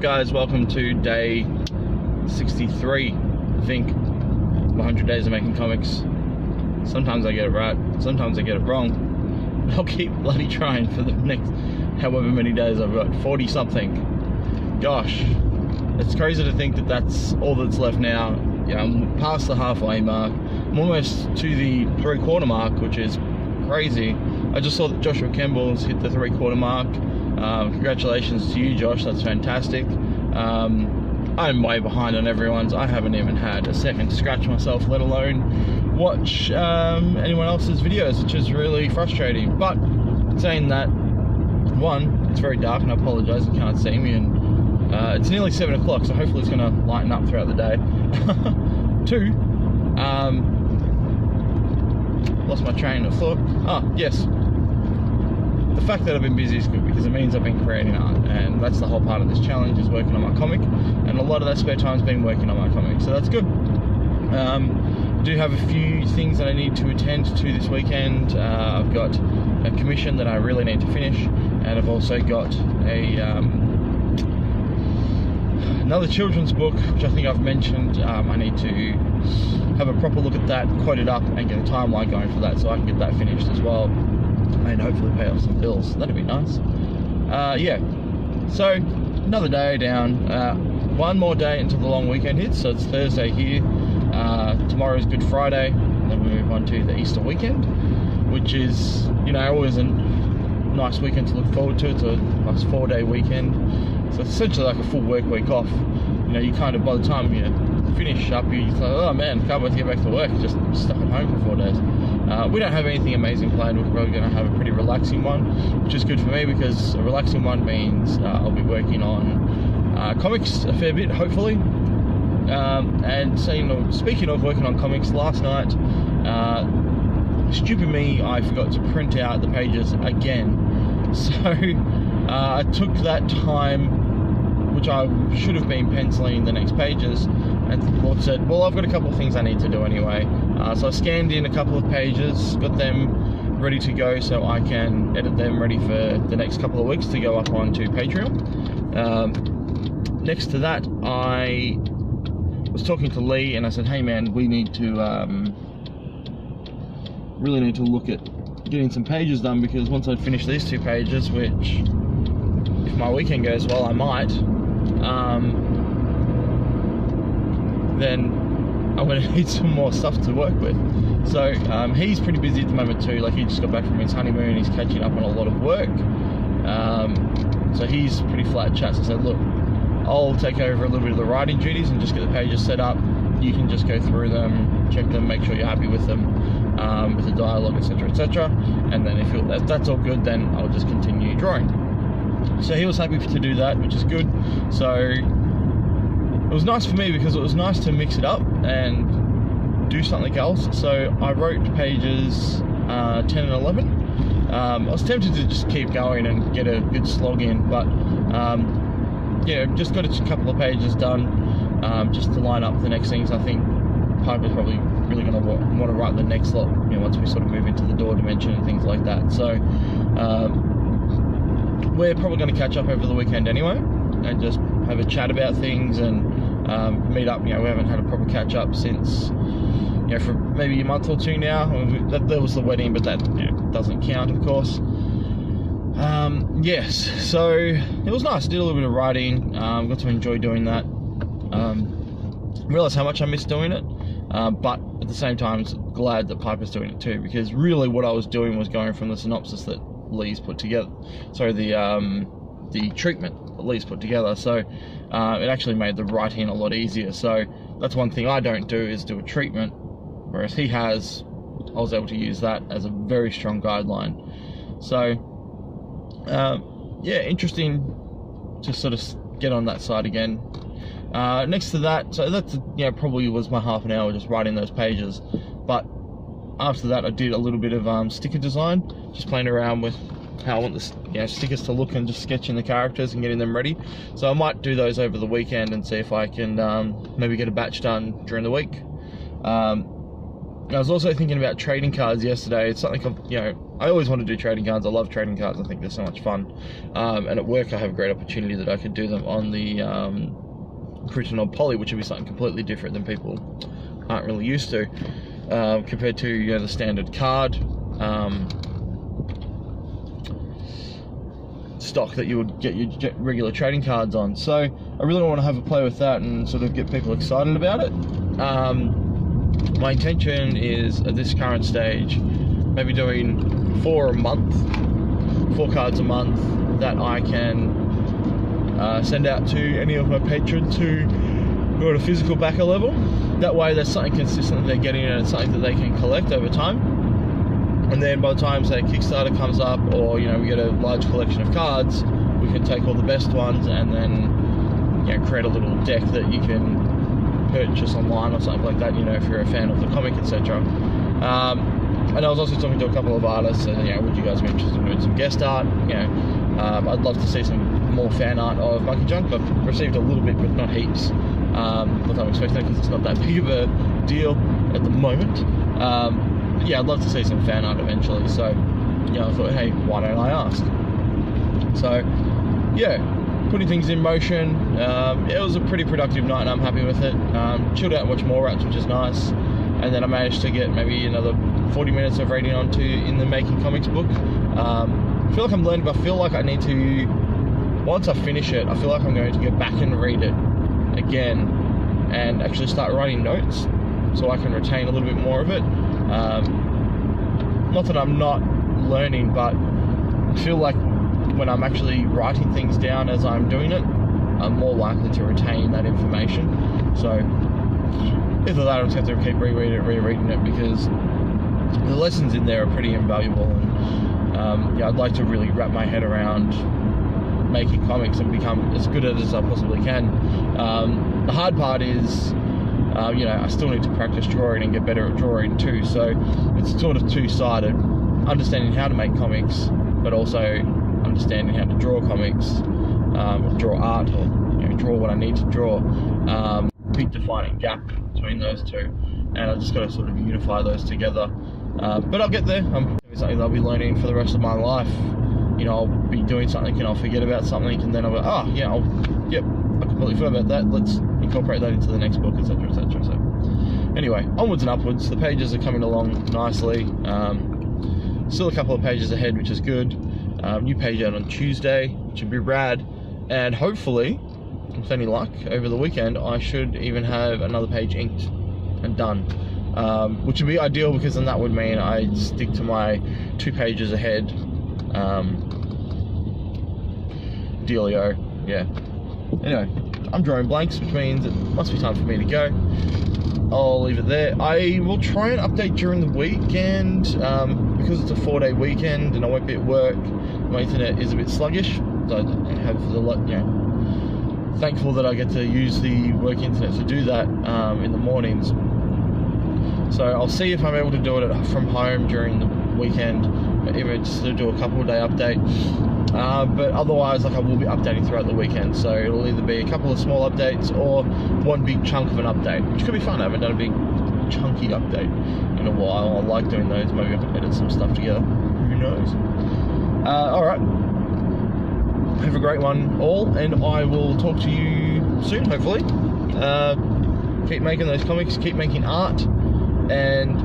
guys? Welcome to day 63, I think, of 100 days of making comics. Sometimes I get it right, sometimes I get it wrong. But I'll keep bloody trying for the next however many days I've got, 40 something. Gosh, it's crazy to think that that's all that's left now. Yeah, I'm past the halfway mark. I'm almost to the 3/4 mark, which is crazy. I just saw that Joshua Kemball's hit the 3/4 mark. Congratulations to you, Josh, that's fantastic. I'm way behind on everyone's. I haven't even had a second to scratch myself, let alone watch anyone else's videos, which is really frustrating. But saying that, one, it's very dark and I apologise, you can't see me, and it's nearly 7 o'clock, so hopefully it's going to lighten up throughout the day. Two, lost my train of thought. Oh, yes. The fact that I've been busy is good because it means I've been creating art, and that's the whole part of this challenge, is working on my comic, and a lot of that spare time's been working on my comic, so that's good. I do have a few things that I need to attend to this weekend. I've got a commission that I really need to finish, and I've also got a another children's book, which I think I've mentioned. I need to have a proper look at that, quote it up, and get a timeline going for that so I can get that finished as well, and hopefully pay off some bills. That'd be nice. Yeah, so another day down. One more day until the long weekend hits, so it's Thursday here. Tomorrow's Good Friday, and then we move on to the Easter weekend, which is, you know, always a nice weekend to look forward to. It's a nice 4-day weekend, so it's essentially like a full work week off. You know, you kind of, by the time you finish up, you're like, oh man, can't wait to get back to work, just stuck at home for 4 days. We don't have anything amazing planned. We're probably going to have a pretty relaxing one, which is good for me because a relaxing one means I'll be working on comics a fair bit, hopefully. And so, you know, speaking of working on comics, last night, stupid me, I forgot to print out the pages again. So I took that time, which I should have been penciling the next pages, and the Lord said, well, I've got a couple of things I need to do anyway. So I scanned in a couple of pages, got them ready to go so I can edit them ready for the next couple of weeks to go up onto Patreon. Next to that, I was talking to Leigh and I said, hey man, we need to really need to look at getting some pages done, because once I finish these 2 pages, which if my weekend goes well I might, then I'm going to need some more stuff to work with. So he's pretty busy at the moment too. Like, he just got back from his honeymoon, he's catching up on a lot of work, so he's pretty flat chat. So I said, look, I'll take over a little bit of the writing duties and just get the pages set up. You can just go through them, check them, make sure you're happy with them, with the dialogue, etc, etc, and then if that's all good, then I'll just continue drawing. So he was happy to do that, which is good. So it was nice for me because it was nice to mix it up and do something else. So I wrote pages 10 and 11. I was tempted to just keep going and get a good slog in, but yeah, just got a couple of pages done, just to line up the next things. I think Piper's probably really going to want to write the next lot, you know, once we sort of move into the door dimension and things like that. So we're probably going to catch up over the weekend anyway, and just have a chat about things and meet up. You know, we haven't had a proper catch up since, you know, for maybe a month or 2 now. There was the wedding, but that, you know, doesn't count, of course. Yes, so it was nice. Did a little bit of writing, got to enjoy doing that. Realised how much I missed doing it, but at the same time, I'm glad that Piper's doing it too, because really what I was doing was going from the synopsis that Leigh's put together. Sorry, the treatment that Leigh's put together. So it actually made the writing a lot easier. So that's one thing I don't do, is do a treatment, whereas he has. I was able to use that as a very strong guideline. So yeah, interesting to sort of get on that side again. Next to that, so that's, you know, probably was my half an hour just writing those pages, but after that I did a little bit of sticker design, just playing around with how I want the, you know, stickers to look, and just sketching the characters and getting them ready. So I might do those over the weekend and see if I can maybe get a batch done during the week. And I was also thinking about trading cards yesterday. It's something, you know, I always want to do trading cards. I love trading cards. I think they're so much fun. And at work, I have a great opportunity that I could do them on the Crichton Poly, which would be something completely different than people aren't really used to, compared to, you know, the standard card stock that you would get your regular trading cards on. So I really want to have a play with that and sort of get people excited about it. My intention is, at this current stage, maybe doing 4 cards a month that I can send out to any of my patrons who are at a physical backer level. That way there's something consistent that they're getting, and it's something that they can collect over time. And then by the time, say, Kickstarter comes up, or, you know, we get a large collection of cards, we can take all the best ones and then, you know, create a little deck that you can purchase online or something like that, you know, if you're a fan of the comic, etc. And I was also talking to a couple of artists, and, you know, would you guys be interested in doing some guest art? You know, I'd love to see some more fan art of Monkey Junk. I've received a little bit, but not heaps. Not that I'm expecting, because it's not that big of a deal at the moment. Yeah, I'd love to see some fan art eventually. So, you know, I thought, hey, why don't I ask? So, yeah, putting things in motion. It was a pretty productive night, and I'm happy with it. Chilled out and watched more Rats, which is nice. And then I managed to get maybe another 40 minutes of reading onto In the Making Comics book. I feel like I'm learning, but I feel like I need to, once I finish it, I feel like I'm going to go back and read it again and actually start writing notes so I can retain a little bit more of it. Not that I'm not learning, but I feel like when I'm actually writing things down as I'm doing it, I'm more likely to retain that information. So either that, or I just have to keep rereading it, because the lessons in there are pretty invaluable. And yeah, I'd like to really wrap my head around making comics and become as good at it as I possibly can. The hard part is, you know, I still need to practice drawing and get better at drawing too. So it's sort of two-sided: understanding how to make comics, but also understanding how to draw comics, draw art, or, you know, draw what I need to draw. Big defining gap between those two, and I've just got to sort of unify those together. But I'll get there. It's something that I'll be learning for the rest of my life. You know, I'll be doing something and I'll forget about something, and then I'll go, oh yeah, yep, I completely forgot about that. Let's incorporate that into the next book, etc., etc. So anyway, onwards and upwards. The pages are coming along nicely. Still a couple of pages ahead, which is good. New page out on Tuesday, which would be rad. And hopefully, with any luck, over the weekend, I should even have another page inked and done. Which would be ideal, because then that would mean I'd stick to my 2 pages ahead dealio. Yeah. Anyway, I'm drawing blanks, which means it must be time for me to go. I'll leave it there. I will try and update during the weekend, because it's a 4-day weekend and I won't be at work. My internet is a bit sluggish, so I have a lot, you know, thankful that I get to use the work internet to do that in the mornings. So I'll see if I'm able to do it from home during the weekend, even just to do a couple of day update. But otherwise, like, I will be updating throughout the weekend, so it'll either be a couple of small updates or one big chunk of an update, which could be fun. I haven't done a big chunky update in a while. I like doing those. Maybe I can edit some stuff together. Who knows? Alright. Have a great one all, and I will talk to you soon, hopefully. Keep making those comics, keep making art, and